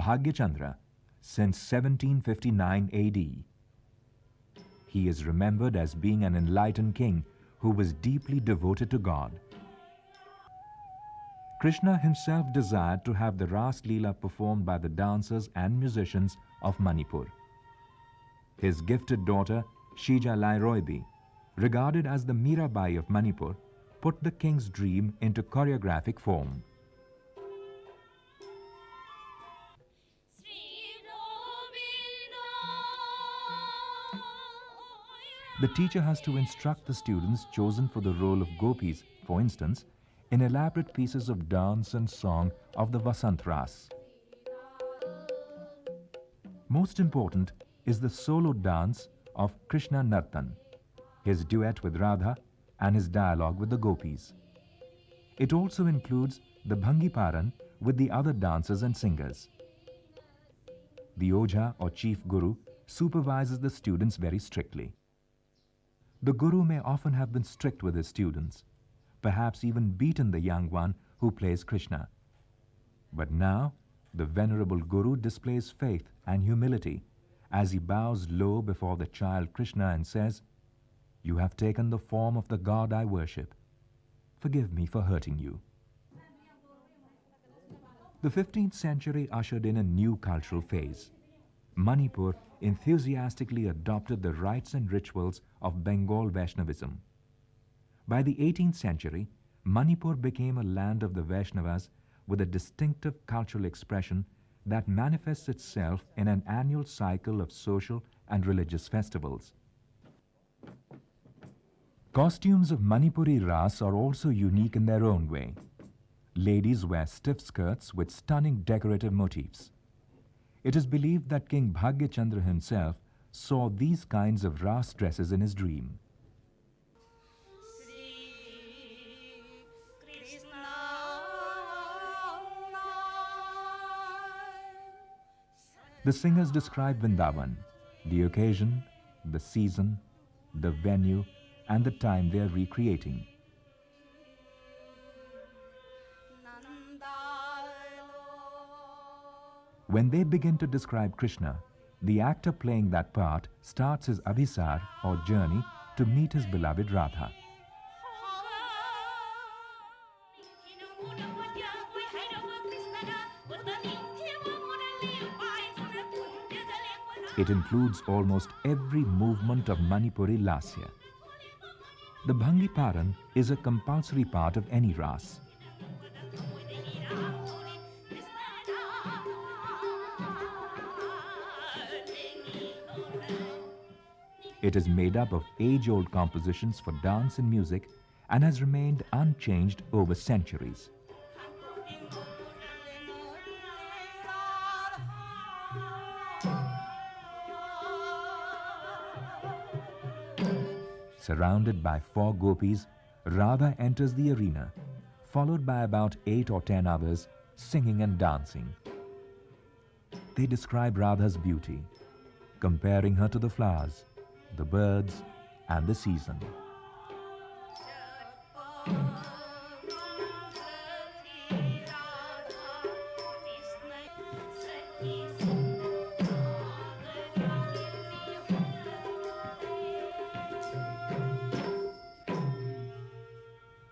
Bhagyachandra since 1759 AD. He is remembered as being an enlightened king who was deeply devoted to God. Krishna himself desired to have the Ras Leela performed by the dancers and musicians of Manipur. His gifted daughter, Shija Lai Roybi, regarded as the Mirabai of Manipur, put the king's dream into choreographic form. The teacher has to instruct the students chosen for the role of gopis, for instance, in elaborate pieces of dance and song of the Vasant Ras. Most important is the solo dance of Krishna Nartan, his duet with Radha and his dialogue with the gopis. It also includes the Bhangi Paran with the other dancers and singers. The Ojha or chief guru supervises the students very strictly. The guru may often have been strict with his students, perhaps even beaten the young one who plays Krishna. But now, the venerable guru displays faith and humility as he bows low before the child Krishna and says, "You have taken the form of the God I worship. Forgive me for hurting you." The 15th century ushered in a new cultural phase. Manipur enthusiastically adopted the rites and rituals of Bengal Vaishnavism. By the 18th century, Manipur became a land of the Vaishnavas with a distinctive cultural expression that manifests itself in an annual cycle of social and religious festivals. Costumes of Manipuri Ras are also unique in their own way. Ladies wear stiff skirts with stunning decorative motifs. It is believed that King Bhagyachandra himself saw these kinds of Ras dresses in his dream. The singers describe Vrindavan, the occasion, the season, the venue, and the time they are recreating. When they begin to describe Krishna, the actor playing that part starts his abhisar or journey to meet his beloved Radha. It includes almost every movement of Manipuri Lasya. The Bhangi Paran is a compulsory part of any Ras. It is made up of age-old compositions for dance and music and has remained unchanged over centuries. Surrounded by 4 gopis, Radha enters the arena, followed by about 8 or 10 others singing and dancing. They describe Radha's beauty, comparing her to the flowers, the birds, and the season.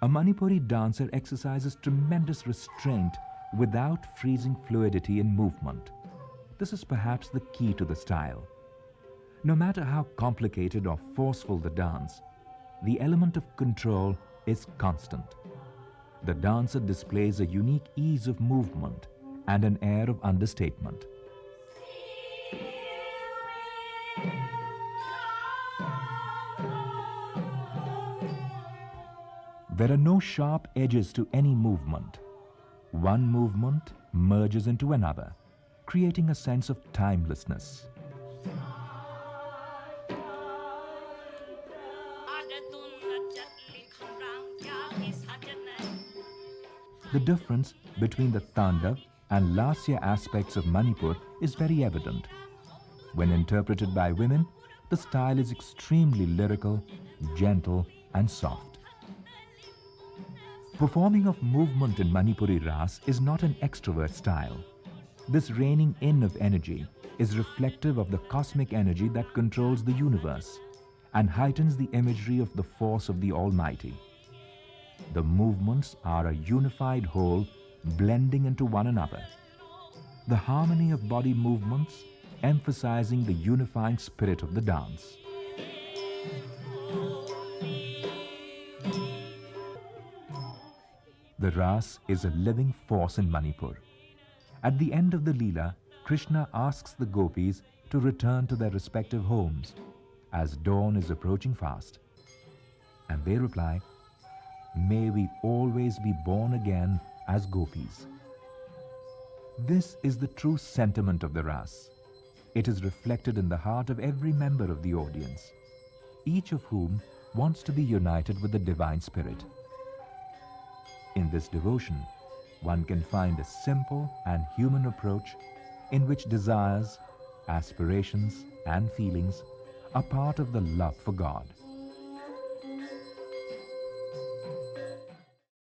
A Manipuri dancer exercises tremendous restraint without freezing fluidity in movement. This is perhaps the key to the style. No matter how complicated or forceful the dance, the element of control is constant. The dancer displays a unique ease of movement and an air of understatement. There are no sharp edges to any movement. One movement merges into another, creating a sense of timelessness. The difference between the Tandav and Lasya aspects of Manipur is very evident. When interpreted by women, the style is extremely lyrical, gentle and soft. Performing of movement in Manipuri RAAS is not an extrovert style. This reining in of energy is reflective of the cosmic energy that controls the universe and heightens the imagery of the force of the Almighty. The movements are a unified whole blending into one another. The harmony of body movements emphasizing the unifying spirit of the dance. The RAAS is a living force in Manipur. At the end of the Leela, Krishna asks the gopis to return to their respective homes as dawn is approaching fast. And they reply, "May we always be born again as gopis." This is the true sentiment of the RAAS. It is reflected in the heart of every member of the audience, each of whom wants to be united with the Divine Spirit. In this devotion, one can find a simple and human approach in which desires, aspirations, and feelings are part of the love for God.